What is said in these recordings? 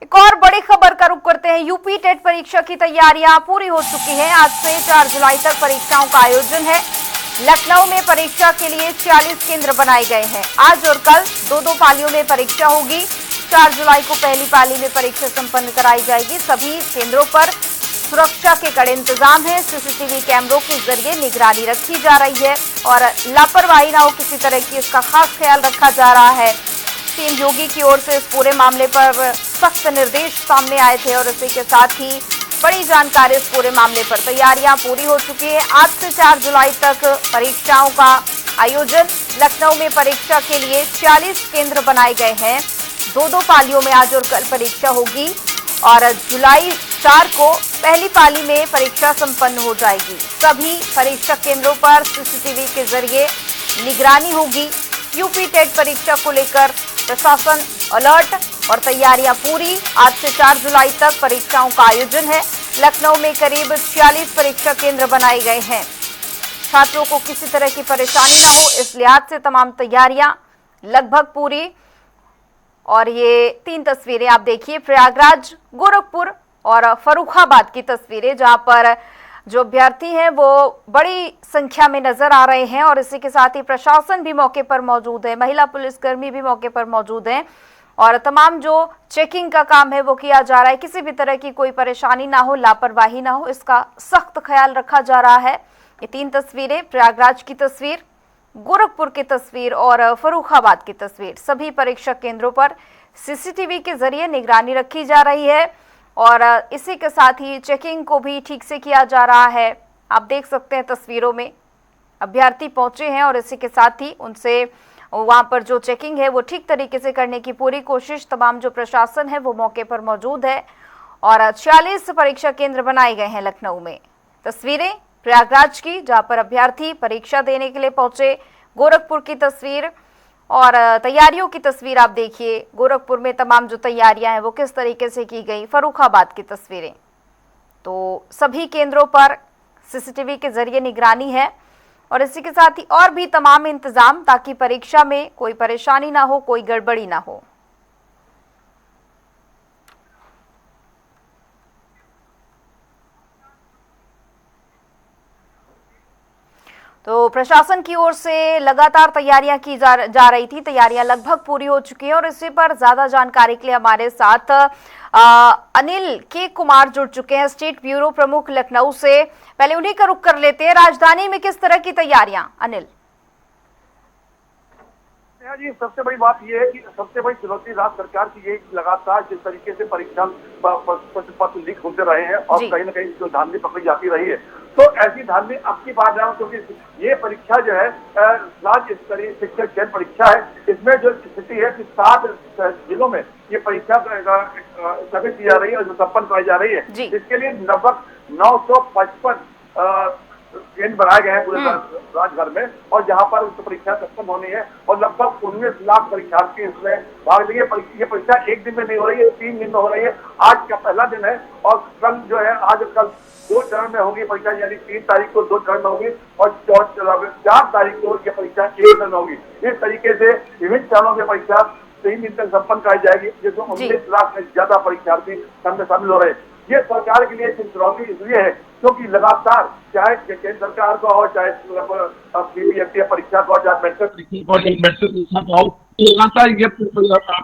एक और बड़ी खबर का रुख करते हैं। यूपी टेट परीक्षा की तैयारियां पूरी हो चुकी हैं। आज से 4 जुलाई तक परीक्षाओं का आयोजन है। लखनऊ में परीक्षा के लिए 46 केंद्र बनाए गए हैं। आज और कल दो पालियों में परीक्षा होगी। 4 जुलाई को पहली पाली में परीक्षा संपन्न कराई जाएगी। सभी केंद्रों पर सुरक्षा के कड़े इंतजाम हैं। सीसीटीवी कैमरों के जरिए निगरानी रखी जा रही है और लापरवाही न हो किसी तरह की, इसका खास ख्याल रखा जा रहा है। सीएम योगी की ओर से इस पूरे मामले पर सख्त निर्देश सामने आए थे और इसी के साथ ही बड़ी जानकारी इस पूरे मामले पर। तैयारियां पूरी हो चुकी है। आज से 4 जुलाई तक परीक्षाओं का आयोजन। लखनऊ में परीक्षा के लिए 46 केंद्र बनाए गए हैं। दो पालियों में आज और कल परीक्षा होगी और जुलाई 4 को पहली पाली में परीक्षा संपन्न हो जाएगी। सभी परीक्षा केंद्रों पर सीसीटीवी के जरिए निगरानी होगी। यूपी टेट परीक्षा को लेकर प्रशासन अलर्ट और तैयारियां पूरी। आज से 4 जुलाई तक परीक्षाओं का आयोजन है। लखनऊ में करीब 46 परीक्षा केंद्र बनाए गए हैं। छात्रों को किसी तरह की परेशानी ना हो, इस लिहाज से तमाम तैयारियां लगभग पूरी। और ये 3 तस्वीरें आप देखिए, प्रयागराज, गोरखपुर और फर्रुखाबाद की तस्वीरें, जहां पर जो अभ्यर्थी हैं वो बड़ी संख्या में नजर आ रहे हैं और इसी के साथ ही प्रशासन भी मौके पर मौजूद है। महिला पुलिसकर्मी भी मौके पर मौजूद हैं और तमाम जो चेकिंग का काम है वो किया जा रहा है। किसी भी तरह की कोई परेशानी ना हो, लापरवाही ना हो, इसका सख्त ख्याल रखा जा रहा है। ये 3 तस्वीरें, प्रयागराज की तस्वीर, गोरखपुर की तस्वीर और फर्रुखाबाद की तस्वीर। सभी परीक्षा केंद्रों पर सीसीटीवी के जरिए निगरानी रखी जा रही है और इसी के साथ ही चेकिंग को भी ठीक से किया जा रहा है। आप देख सकते हैं तस्वीरों में अभ्यर्थी पहुंचे हैं और इसी के साथ ही उनसे वहां पर जो चेकिंग है वो ठीक तरीके से करने की पूरी कोशिश। तमाम जो प्रशासन है वो मौके पर मौजूद है और 46 परीक्षा केंद्र बनाए गए हैं लखनऊ में। तस्वीरें प्रयागराज की, जहां पर अभ्यर्थी परीक्षा देने के लिए पहुंचे। गोरखपुर की तस्वीर और तैयारियों की तस्वीर आप देखिए। गोरखपुर में तमाम जो तैयारियां हैं वो किस तरीके से की गई। फर्रुखाबाद की तस्वीरें। तो सभी केंद्रों पर सीसीटीवी के जरिए निगरानी है और इसी के साथ ही और भी तमाम इंतजाम, ताकि परीक्षा में कोई परेशानी ना हो, कोई गड़बड़ी ना हो। तो प्रशासन की ओर से लगातार तैयारियां की जा रही थी। तैयारियां लगभग पूरी हो चुकी है और इसी पर ज्यादा जानकारी के लिए हमारे साथ अनिल के कुमार जुड़ चुके हैं, स्टेट ब्यूरो प्रमुख लखनऊ से। पहले उन्हीं का रुख कर लेते हैं। राजधानी में किस तरह की तैयारियां, अनिल? जी, सबसे बड़ी बात यह है कि सबसे बड़ी चुनौती राज्य सरकार की ये लगातार जिस तरीके से परीक्षा पत्र लीक होते रहे हैं और कहीं ना कहीं जो धांधली पकड़ी जाती रही है, तो ऐसी धांधली अब की बात है क्योंकि ये परीक्षा जो है राज्य स्तरीय शिक्षक चयन परीक्षा है। इसमें जो स्थिति है कि 7 जिलों में ये परीक्षा स्थगित की जा रही है और संपन्न कराई जा रही है। इसके लिए लगभग 955 केंद्र बनाए गए हैं पूरे राजभर में और जहां पर परीक्षा संपन्न होनी है और लगभग 19 लाख परीक्षार्थी इसमें भाग लेंगे। ये परीक्षा एक दिन में नहीं हो रही है, 3 दिन में हो रही है। आज का पहला दिन है और कल जो है, आज और कल 2 चरण में होगी परीक्षा, यानी 3 तारीख को 2 चरण में होगी और 4 तारीख को ये परीक्षा 1 चरण में होगी। इस तरीके से विभिन्न चरणों में परीक्षा 3 दिन तक संपन्न कराई जाएगी, जिसमें 19 लाख से ज्यादा परीक्षार्थी शामिल हो रहे हैं। ये सरकार के लिए चुनौती इसलिए है क्योंकि लगातार चाहे केंद्र सरकार को हो, चाहे सीबीएसई परीक्षा को, चाहे मेडिकल को, लगातार ये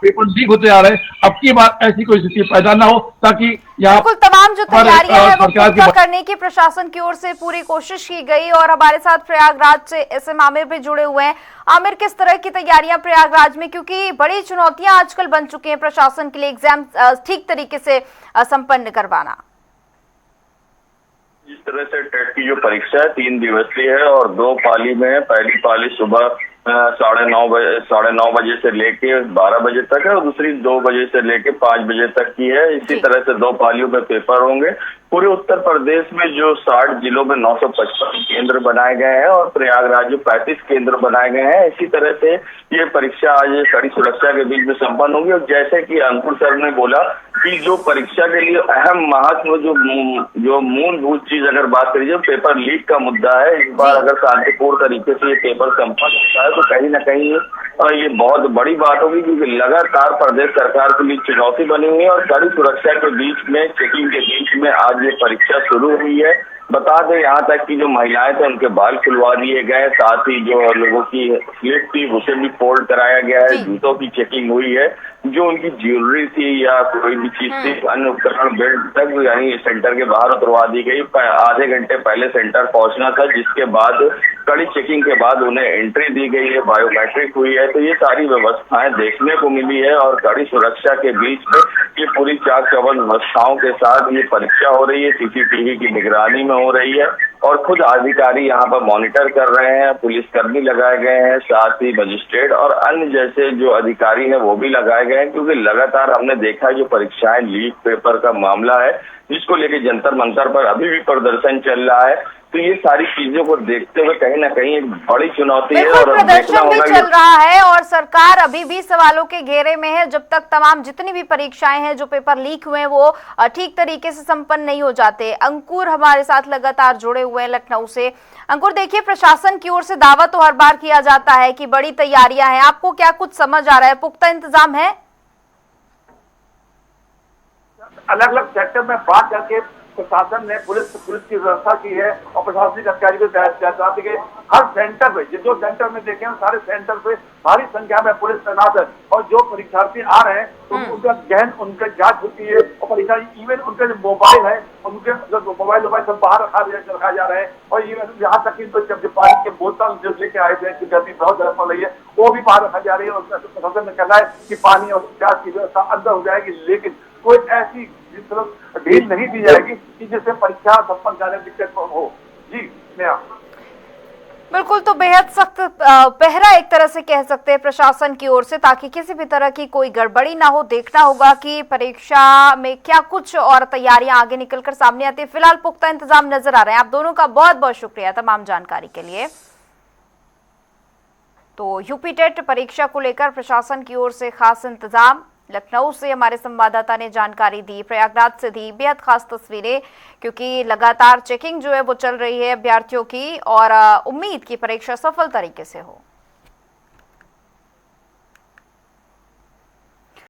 पेपर लीक होते आ रहे हैं। अब की बार ऐसी कोई स्थिति पैदा ना हो, ताकि यहाँ बिल्कुल तमाम जो तैयारियां हैं वो पूरा करने की प्रशासन की ओर से पूरी कोशिश की गई। और हमारे साथ प्रयागराज से एसएम आमिर भी जुड़े हुए हैं। आमिर, किस तरह की तैयारियां प्रयागराज में, क्योंकि बड़ी चुनौतियां आजकल बन चुकी हैं प्रशासन के लिए एग्जाम ठीक तरीके से संपन्न करवाना? इस तरह से टेट की जो परीक्षा है 3 दिवसीय है और 2 पाली में है। पहली पाली सुबह 9:30 बजे से लेके 12 बजे तक है और दूसरी 2 बजे से लेके 5 बजे तक की है। इसी तरह से 2 पालियों में पेपर होंगे। पूरे उत्तर प्रदेश में जो 60 जिलों में 955 केंद्र बनाए गए हैं और प्रयागराज में 35 केंद्र बनाए गए हैं। इसी तरह से ये परीक्षा आज कड़ी सुरक्षा के बीच में संपन्न होगी। और जैसे कि अंकुर सर ने बोला कि जो परीक्षा के लिए अहम महत्व जो मूलभूत चीज अगर बात करिए, पेपर लीक का मुद्दा है। इस बार अगर शांतिपूर्ण तरीके से ये पेपर संपन्न होता है तो कहीं ना कहीं ये बहुत बड़ी बात होगी, क्योंकि लगातार प्रदेश सरकार के लिए चुनौती बनी हुई है और कड़ी सुरक्षा के बीच में, चेकिंग के बीच में आज ये परीक्षा शुरू हुई है। बता दें यहाँ तक कि जो महिलाएं थे उनके बाल खुलवा दिए गए, साथ ही जो लोगों की स्लिप थी उसे भी फोल्ड कराया गया है, जूतों की चेकिंग हुई है, जो उनकी ज्वेलरी थी या कोई भी चीज थी, अन्य उपकरण बेल्ट तक यानी सेंटर के बाहर उतरवा दी गई। आधे घंटे पहले सेंटर पहुंचना था, जिसके बाद कड़ी चेकिंग के बाद उन्हें एंट्री दी गई है, बायोमेट्रिक हुई है। तो ये सारी व्यवस्थाएं देखने को मिली है और कड़ी सुरक्षा के बीच में ये पूरी चाक चौबंद व्यवस्थाओं के साथ ये परीक्षा हो रही है। सीसीटीवी की निगरानी में हो रही है और खुद अधिकारी यहाँ पर मॉनिटर कर रहे हैं, पुलिसकर्मी लगाए गए हैं, साथ ही मजिस्ट्रेट और अन्य जैसे जो अधिकारी हैं वो भी लगाए गए हैं, क्योंकि लगातार हमने देखा है जो परीक्षाएं लीक पेपर का मामला है, जिसको लेके जंतर मंतर पर अभी भी प्रदर्शन चल रहा है। तो ये सारी चीजों को देखते हुए कहीं ना कहीं एक बड़ी चुनौती है और प्रदर्शन भी चल रहा है और सरकार अभी भी सवालों के घेरे में है जब तक तमाम जितनी भी परीक्षाएं हैं जो पेपर लीक हुए हैं वो ठीक तरीके से संपन्न नहीं हो जाते। अंकुर हमारे साथ लगातार जुड़े हुए हैं लखनऊ से। अंकुर, देखिए, प्रशासन की ओर से दावा तो हर बार किया जाता है कि बड़ी तैयारियां हैं, आपको क्या कुछ समझ आ रहा है, पुख्ता इंतजाम है? अलग अलग सेक्टर में बात करके प्रशासन ने पुलिस की व्यवस्था की है और प्रशासनिक अधिकारी को तैनात की गई। हर सेंटर पे जो सेंटर में देखे सारे सेंटर पे भारी संख्या में पुलिस तैनात है और जो परीक्षार्थी आ रहे हैं तो उनका गहन उनका जांच होती है और परीक्षा इवन उनके जो मोबाइल है उनके मोबाइल सब बाहर रखा जा रहे हैं और इवन यहाँ तक कि पानी के बोतल जो लेके आए थे गर्मी बहुत ज्यादा पड़ रही है वो भी बाहर रखा जा रही है और प्रशासन ने कहना है कि पानी और प्याज की व्यवस्था अंदर हो जाएगी, लेकिन कोई ऐसी ढील नहीं दी जाएगी कि जिससे परीक्षा संपन्न करने में दिक्कत हो। जी नेहा, बिल्कुल, तो बेहद सख्त पहरा एक तरह से कह सकते हैं प्रशासन की ओर से, ताकि किसी भी तरह की कोई गड़बड़ी ना हो। देखना होगा कि परीक्षा में क्या कुछ और तैयारियां आगे निकलकर सामने आती है। फिलहाल पुख्ता इंतजाम नजर आ रहे हैं। आप दोनों का बहुत बहुत शुक्रिया तमाम जानकारी के लिए। तो यूपी टेट परीक्षा को लेकर प्रशासन की ओर से खास इंतजाम, लखनऊ से हमारे संवाददाता ने जानकारी दी, प्रयागराज से दी बेहद खास तस्वीरें, क्योंकि लगातार चेकिंग जो है वो चल रही है अभ्यर्थियों की और उम्मीद की परीक्षा सफल तरीके से हो।